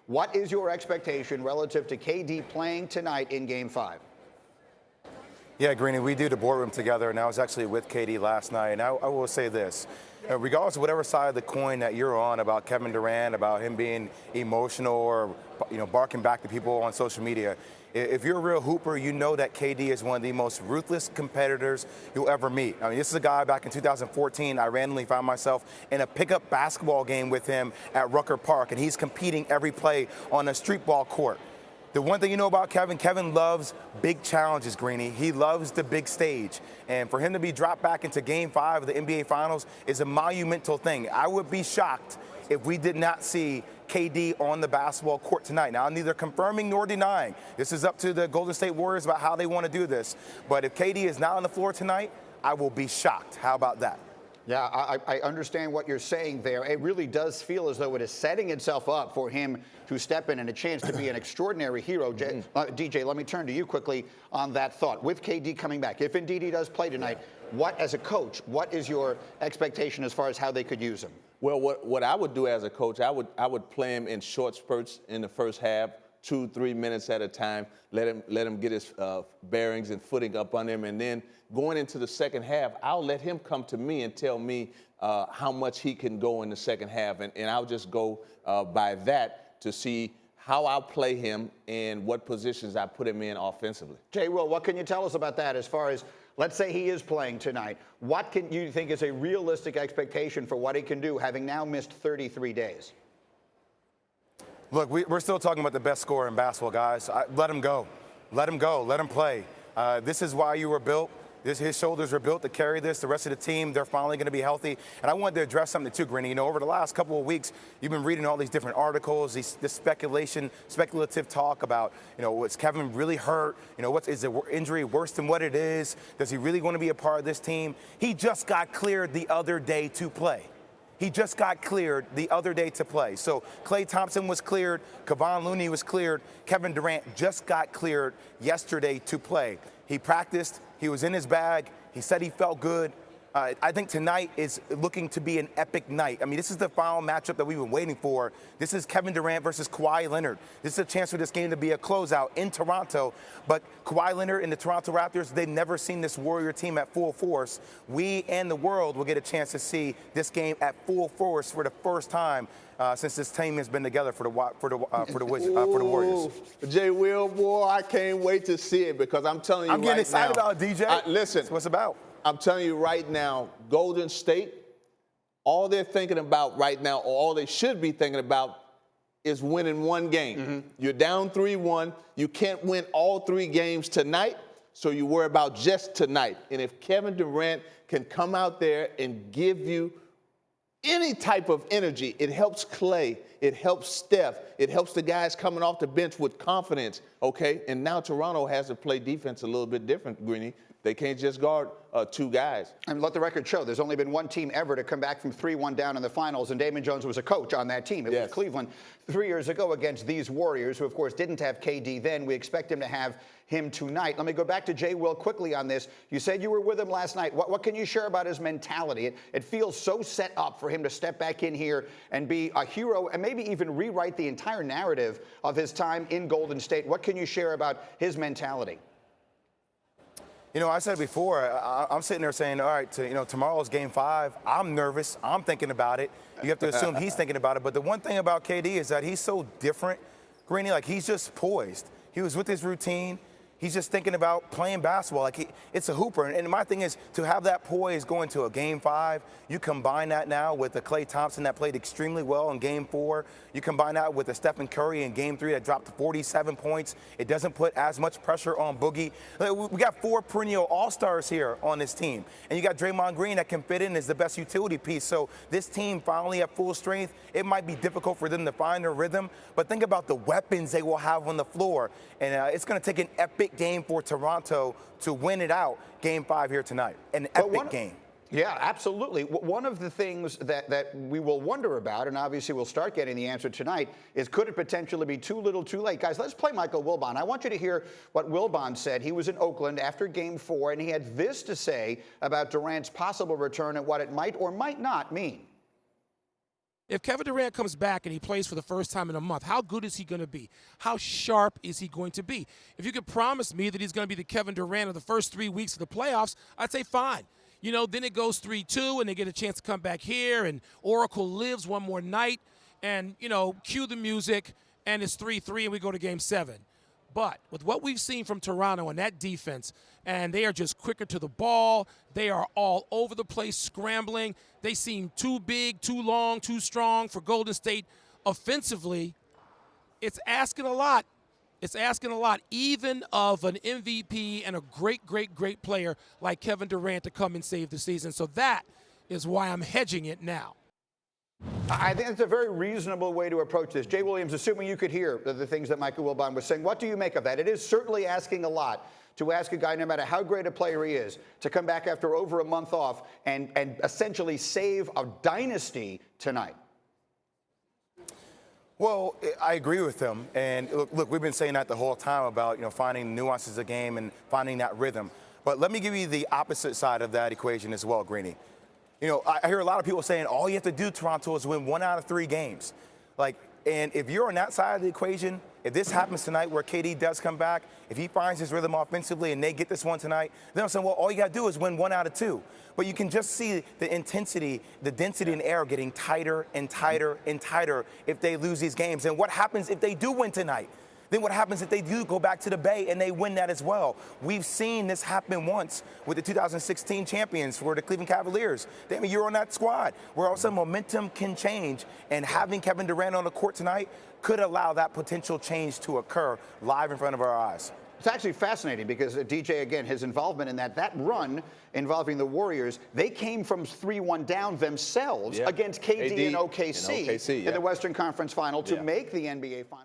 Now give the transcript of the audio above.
What is your expectation relative to KD playing tonight in Game 5? Yeah, Greeny, we do the boardroom together, and I was actually with KD last night, and I will say this. Regardless of whatever side of the coin that you're on about Kevin Durant, about him being emotional or barking back to people on social media, if you're a real hooper, you know that KD is one of the most ruthless competitors you'll ever meet. I mean, this is a guy back in 2014, I randomly found myself in a pickup basketball game with him at Rucker Park, and he's competing every play on a street ball court. The one thing you know about Kevin loves big challenges, Greeny. He loves the big stage. And for him to be dropped back into Game 5 of the NBA Finals is a monumental thing. I would be shocked if we did not see KD on the basketball court tonight. Now, I'm neither confirming nor denying. This is up to the Golden State Warriors about how they want to do this. But if KD is not on the floor tonight, I will be shocked. How about that? Yeah, I understand what you're saying there. It really does feel as though it is setting itself up for him to step in and a chance to be an extraordinary hero. DJ, let me turn to you quickly on that thought. With KD coming back, if indeed he does play tonight, what, as a coach, what is your expectation as far as how they could use him? Well, what I would do as a coach, I would play him in short spurts in the first half, 2-3 minutes at a time. Let him get his bearings and footing up on him, and then going into the second half, I'll let him come to me and tell me how much he can go in the second half, and I'll just go by that to see how I'll play him and what positions I put him in offensively. Jay, Will, what can you tell us about that as far as, let's say he is playing tonight, what can you think is a realistic expectation for what he can do, having now missed 33 days? Look, we're still talking about the best scorer in basketball, guys. Let him go. Let him go. Let him play. This is why you were built. His shoulders are built to carry this. The rest of the team, they're finally going to be healthy. And I wanted to address something too, Greeny. Over the last couple of weeks, you've been reading all these different articles, this speculative talk about, was Kevin really hurt? Is the injury worse than what it is? Does he really want to be a part of this team? He just got cleared the other day to play. He just got cleared the other day to play. So Klay Thompson was cleared, Kevon Looney was cleared, Kevin Durant just got cleared yesterday to play. He practiced, he was in his bag, he said he felt good. I think tonight is looking to be an epic night. I mean, this is the final matchup that we've been waiting for. This is Kevin Durant versus Kawhi Leonard. This is a chance for this game to be a closeout in Toronto. But Kawhi Leonard and the Toronto Raptors, they've never seen this Warrior team at full force. We and the world will get a chance to see this game at full force for the first time since this team has been together for the Warriors. Jay Will, boy, I can't wait to see it because I'm telling you I'm getting excited about it, DJ. Listen, that's what it's about. I'm telling you right now, Golden State, all they're thinking about right now, or all they should be thinking about, is winning one game. Mm-hmm. You're down 3-1. You can't win all 3 games tonight, so you worry about just tonight. And if Kevin Durant can come out there and give you any type of energy, it helps Klay, it helps Steph, it helps the guys coming off the bench with confidence, okay? And now Toronto has to play defense a little bit different, Greeny. They can't just guard 2 guys. And let the record show, there's only been one team ever to come back from 3-1 down in the finals, and Damon Jones was a coach on that team. It was Cleveland 3 years ago against these Warriors, who, of course, didn't have KD then. We expect him to have him tonight. Let me go back to Jay Will quickly on this. You said you were with him last night. What can you share about his mentality? It feels so set up for him to step back in here and be a hero and maybe even rewrite the entire narrative of his time in Golden State. What can you share about his mentality? I said before, I'm sitting there saying, all right, tomorrow's Game 5. I'm nervous. I'm thinking about it. You have to assume he's thinking about it. But the one thing about KD is that he's so different, Greeny, like he's just poised. He was with his routine. He's just thinking about playing basketball. Like it's a hooper. And my thing is to have that poise going to a Game 5. You combine that now with the Klay Thompson that played extremely well in Game 4. You combine that with the Stephen Curry in Game 3 that dropped 47 points. It doesn't put as much pressure on Boogie. We got 4 perennial all-stars here on this team. And you got Draymond Green that can fit in as the best utility piece. So this team finally at full strength, it might be difficult for them to find their rhythm. But think about the weapons they will have on the floor. And it's going to take an epic game for Toronto to win it out, Game 5 here tonight. An epic game. Yeah, absolutely. One of the things that we will wonder about, and obviously we'll start getting the answer tonight, is could it potentially be too little too late? Guys, let's play Michael Wilbon. I want you to hear what Wilbon said. He was in Oakland after Game 4, and he had this to say about Durant's possible return and what it might or might not mean. If Kevin Durant comes back and he plays for the first time in a month, how good is he going to be? How sharp is he going to be? If you could promise me that he's going to be the Kevin Durant of the first 3 weeks of the playoffs, I'd say fine. You know, then it goes 3-2 and they get a chance to come back here and Oracle lives one more night and, you know, cue the music and it's 3-3 and we go to game 7. But with what we've seen from Toronto and that defense, and they are just quicker to the ball, they are all over the place scrambling. They seem too big, too long, too strong for Golden State offensively. It's asking a lot. It's asking a lot, even of an MVP and a great, great, great player like Kevin Durant to come and save the season. So that is why I'm hedging it now. I think it's a very reasonable way to approach this. Jay Williams, assuming you could hear the things that Michael Wilbon was saying, what do you make of that? It is certainly asking a lot to ask a guy, no matter how great a player he is, to come back after over a month off and essentially save a dynasty tonight. Well, I agree with him. And look, we've been saying that the whole time about, finding nuances of the game and finding that rhythm. But let me give you the opposite side of that equation as well, Greeny. I hear a lot of people saying all you have to do, Toronto, is win 1 out of 3 games. And if you're on that side of the equation, if this happens tonight where KD does come back, if he finds his rhythm offensively and they get this one tonight, then I'm saying, well, all you got to do is win 1 out of 2. But you can just see the intensity, the density in the air getting tighter and tighter and tighter if they lose these games. And what happens if they do win tonight? Then what happens if they do go back to the Bay and they win that as well? We've seen this happen once with the 2016 champions for the Cleveland Cavaliers. Damon, you're on that squad where all of a sudden momentum can change, and having Kevin Durant on the court tonight could allow that potential change to occur live in front of our eyes. It's actually fascinating because DJ, again, his involvement in that run involving the Warriors, they came from 3-1 down themselves against KD and OKC, in the Western Conference Final to make the NBA Final.